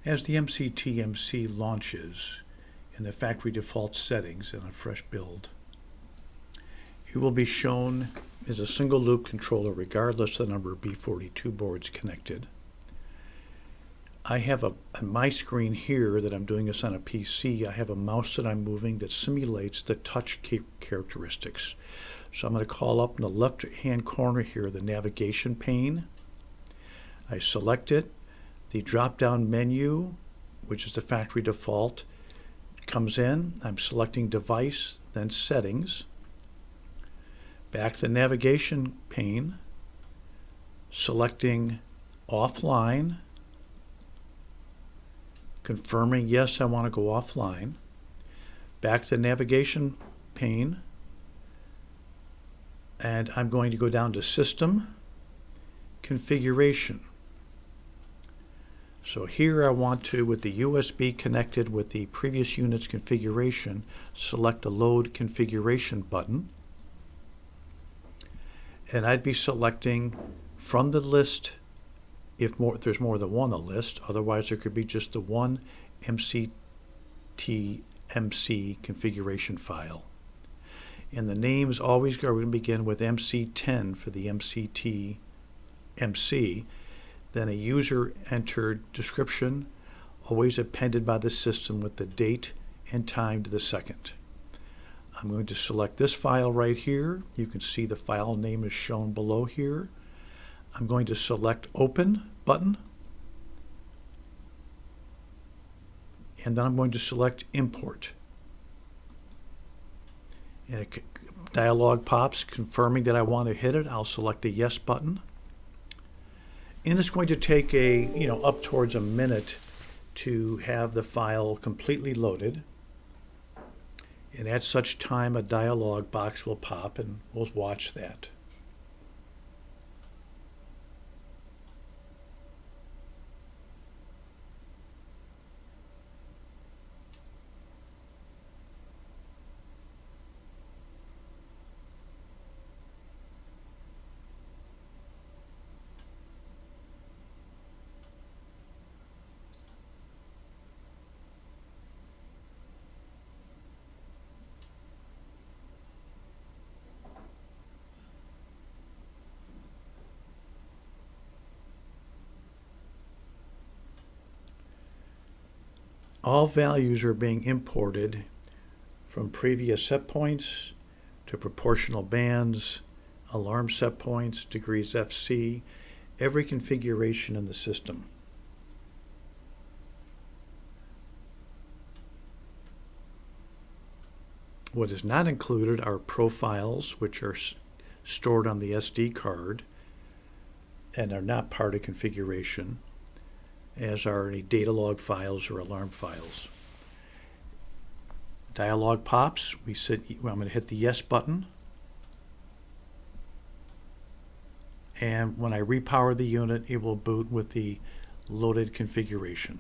As the MCT-MC launches in the factory default settings in a fresh build, it will be shown as a single loop controller regardless of the number of B42 boards connected. I have on my screen here that I'm doing this on a PC, I have a mouse that I'm moving that simulates the touch characteristics. So I'm going to call up in the left hand corner here the navigation pane. I select it. The drop down menu, which is the factory default, comes in. I'm selecting device, then settings. Back to the navigation pane, selecting offline, confirming yes, I want to go offline. Back to the navigation pane, and I'm going to go down to System, Configuration. So here I want to, with the USB connected with the previous unit's configuration, select the Load Configuration button. And I'd be selecting from the list, if there's more than one on the list, otherwise there could be just the one MCT-MC configuration file. And the names always are going to begin with MC10 for the MCT-MC, then a user entered description, always appended by the system with the date and time to the second. I'm going to select this file right here. You can see the file name is shown below here. I'm going to select Open button, and then I'm going to select Import. And a dialog pops confirming that I want to hit it. I'll select the Yes button. And it's going to take up towards a minute to have the file completely loaded. And at such time, a dialog box will pop, and we'll watch that. All values are being imported from previous set points to proportional bands, alarm set points, degrees FC, every configuration in the system. What is not included are profiles, which are stored on the SD card and are not part of configuration, as are any data log files or alarm files. Dialog pops. I'm going to hit the Yes button. And when I repower the unit, it will boot with the loaded configuration.